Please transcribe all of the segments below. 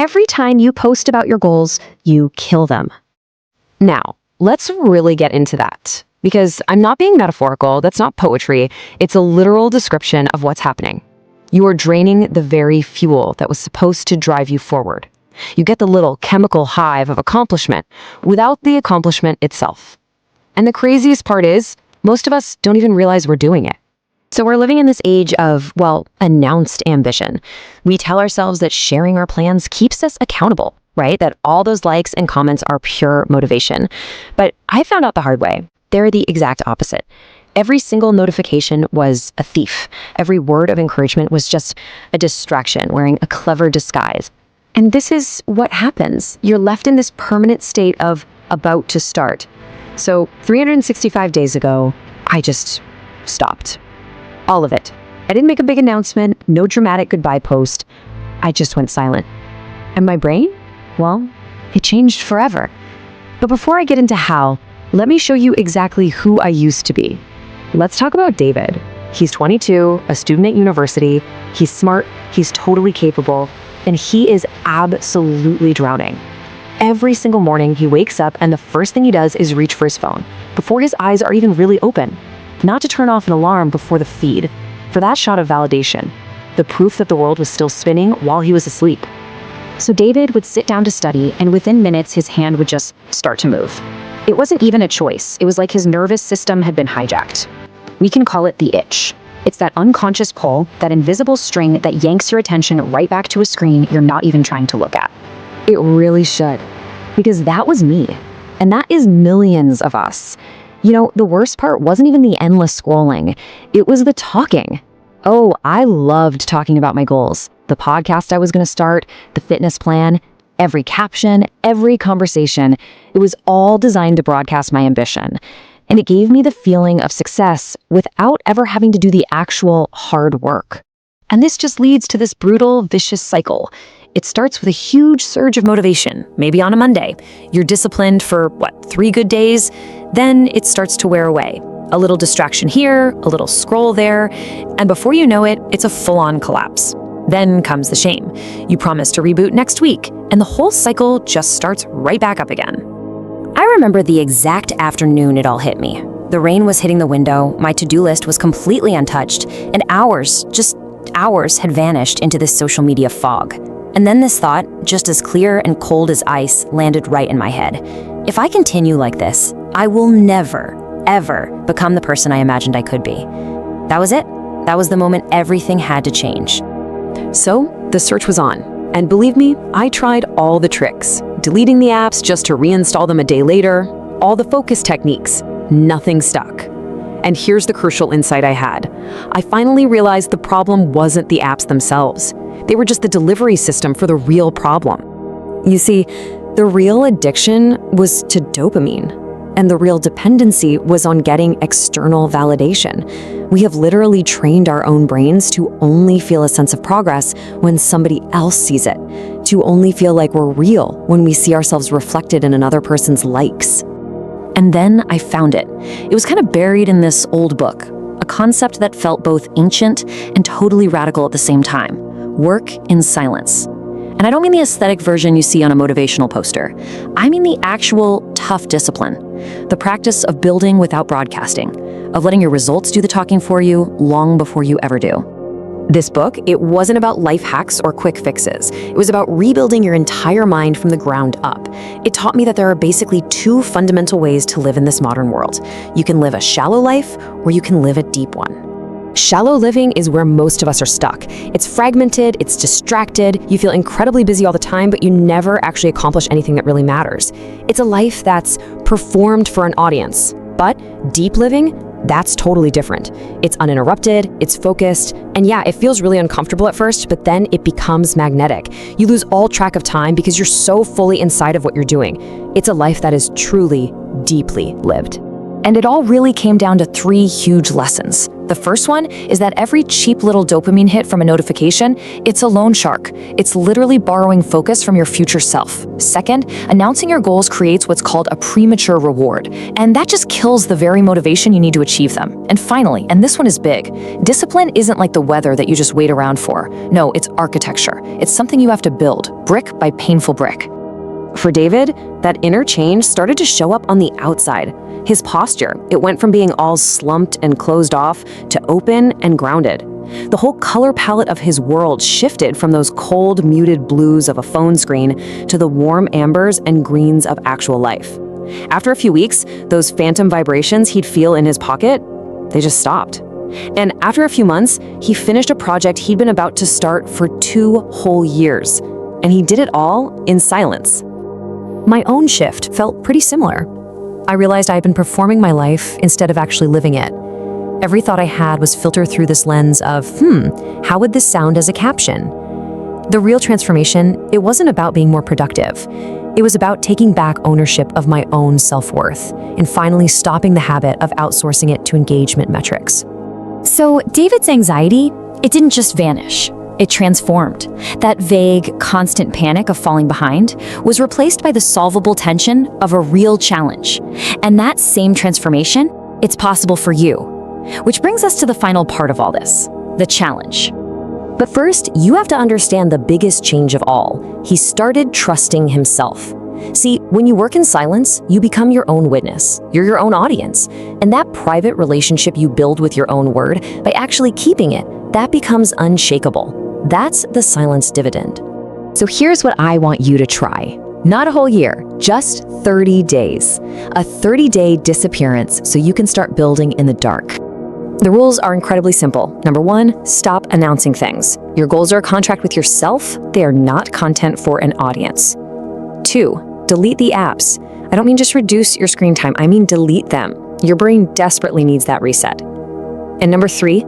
every time you post about your goals, you kill them. Now, let's really get into that. Because I'm not being metaphorical, that's not poetry, it's a literal description of what's happening. You are draining the very fuel that was supposed to drive you forward. You get the little chemical hive of accomplishment without the accomplishment itself. And the craziest part is, most of us don't even realize we're doing it. So we're living in this age of, well, announced ambition. We tell ourselves that sharing our plans keeps us accountable, right? That all those likes and comments are pure motivation. But I found out the hard way. They're the exact opposite. Every single notification was a thief. Every word of encouragement was just a distraction wearing a clever disguise. And this is what happens. You're left in this permanent state of about to start. So 365 days ago, I just stopped. All of it. I didn't make a big announcement, no dramatic goodbye post. I just went silent. And my brain? Well, it changed forever. But before I get into how, let me show you exactly who I used to be. Let's talk about David. He's 22, a student at university. He's smart, he's totally capable, and he is absolutely drowning. Every single morning, he wakes up and the first thing he does is reach for his phone, before his eyes are even really open. Not to turn off an alarm before the feed, for that shot of validation, the proof that the world was still spinning while he was asleep. So David would sit down to study, and within minutes, his hand would just start to move. It wasn't even a choice. It was like his nervous system had been hijacked. We can call it the itch. It's that unconscious pull, that invisible string that yanks your attention right back to a screen you're not even trying to look at. It really should, because that was me, and that is millions of us. You know, the worst part wasn't even the endless scrolling. It was the talking. Oh, I loved talking about my goals. The podcast I was going to start, the fitness plan, every caption, every conversation. It was all designed to broadcast my ambition. And it gave me the feeling of success without ever having to do the actual hard work. And this just leads to this brutal, vicious cycle. It starts with a huge surge of motivation, maybe on a Monday. You're disciplined for, 3 good days? Then it starts to wear away. A little distraction here, a little scroll there, and before you know it, it's a full-on collapse. Then comes the shame. You promise to reboot next week, and the whole cycle just starts right back up again. I remember the exact afternoon it all hit me. The rain was hitting the window, my to-do list was completely untouched, and hours, just hours, had vanished into this social media fog. And then this thought, just as clear and cold as ice, landed right in my head. If I continue like this, I will never, ever become the person I imagined I could be. That was it. That was the moment everything had to change. So the search was on. And believe me, I tried all the tricks. Deleting the apps just to reinstall them a day later, all the focus techniques. Nothing stuck. And here's the crucial insight I had. I finally realized the problem wasn't the apps themselves. They were just the delivery system for the real problem. You see, the real addiction was to dopamine. And the real dependency was on getting external validation. We have literally trained our own brains to only feel a sense of progress when somebody else sees it, to only feel like we're real when we see ourselves reflected in another person's likes. And then I found it. It was kind of buried in this old book, a concept that felt both ancient and totally radical at the same time. Work in silence. And I don't mean the aesthetic version you see on a motivational poster. I mean the actual tough discipline. The practice of building without broadcasting, of letting your results do the talking for you long before you ever do. This book, it wasn't about life hacks or quick fixes. It was about rebuilding your entire mind from the ground up. It taught me that there are basically 2 fundamental ways to live in this modern world. You can live a shallow life, or you can live a deep one. Shallow living is where most of us are stuck. It's fragmented, it's distracted, you feel incredibly busy all the time, but you never actually accomplish anything that really matters. It's a life that's performed for an audience. But deep living, that's totally different. It's uninterrupted, it's focused, and yeah, it feels really uncomfortable at first, but then it becomes magnetic. You lose all track of time because you're so fully inside of what you're doing. It's a life that is truly, deeply lived. And it all really came down to 3 huge lessons. The first one is that every cheap little dopamine hit from a notification, it's a loan shark. It's literally borrowing focus from your future self. Second, announcing your goals creates what's called a premature reward, and that just kills the very motivation you need to achieve them. And finally, and this one is big, discipline isn't like the weather that you just wait around for. No, it's architecture. It's something you have to build, brick by painful brick. For David, that inner change started to show up on the outside. His posture, it went from being all slumped and closed off to open and grounded. The whole color palette of his world shifted from those cold, muted blues of a phone screen to the warm ambers and greens of actual life. After a few weeks, those phantom vibrations he'd feel in his pocket, they just stopped. And after a few months, he finished a project he'd been about to start for 2 whole years. And he did it all in silence. My own shift felt pretty similar. I realized I had been performing my life instead of actually living it. Every thought I had was filtered through this lens of, how would this sound as a caption? The real transformation, it wasn't about being more productive. It was about taking back ownership of my own self-worth and finally stopping the habit of outsourcing it to engagement metrics. So David's anxiety, it didn't just vanish. It transformed. That vague, constant panic of falling behind was replaced by the solvable tension of a real challenge. And that same transformation, it's possible for you. Which brings us to the final part of all this, the challenge. But first, you have to understand the biggest change of all. He started trusting himself. See, when you work in silence, you become your own witness. You're your own audience. And that private relationship you build with your own word, by actually keeping it, that becomes unshakable. That's the silence dividend. So here's what I want you to try. Not a whole year, just 30 days. A 30-day disappearance so you can start building in the dark. The rules are incredibly simple. Number 1, stop announcing things. Your goals are a contract with yourself. They are not content for an audience. 2, delete the apps. I don't mean just reduce your screen time. I mean delete them. Your brain desperately needs that reset. And number 3,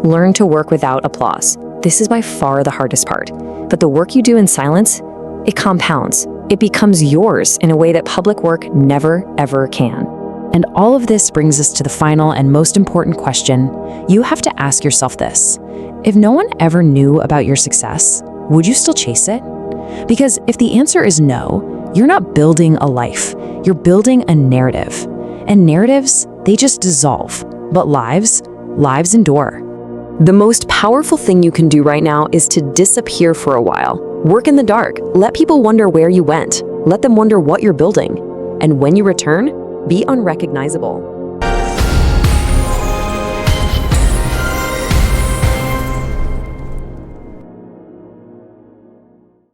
learn to work without applause. This is by far the hardest part. But the work you do in silence, it compounds. It becomes yours in a way that public work never, ever can. And all of this brings us to the final and most important question. You have to ask yourself this. If no one ever knew about your success, would you still chase it? Because if the answer is no, you're not building a life. You're building a narrative. And narratives, they just dissolve. But lives endure. The most powerful thing you can do right now is to disappear for a while. Work in the dark. Let people wonder where you went. Let them wonder what you're building. And when you return, be unrecognizable.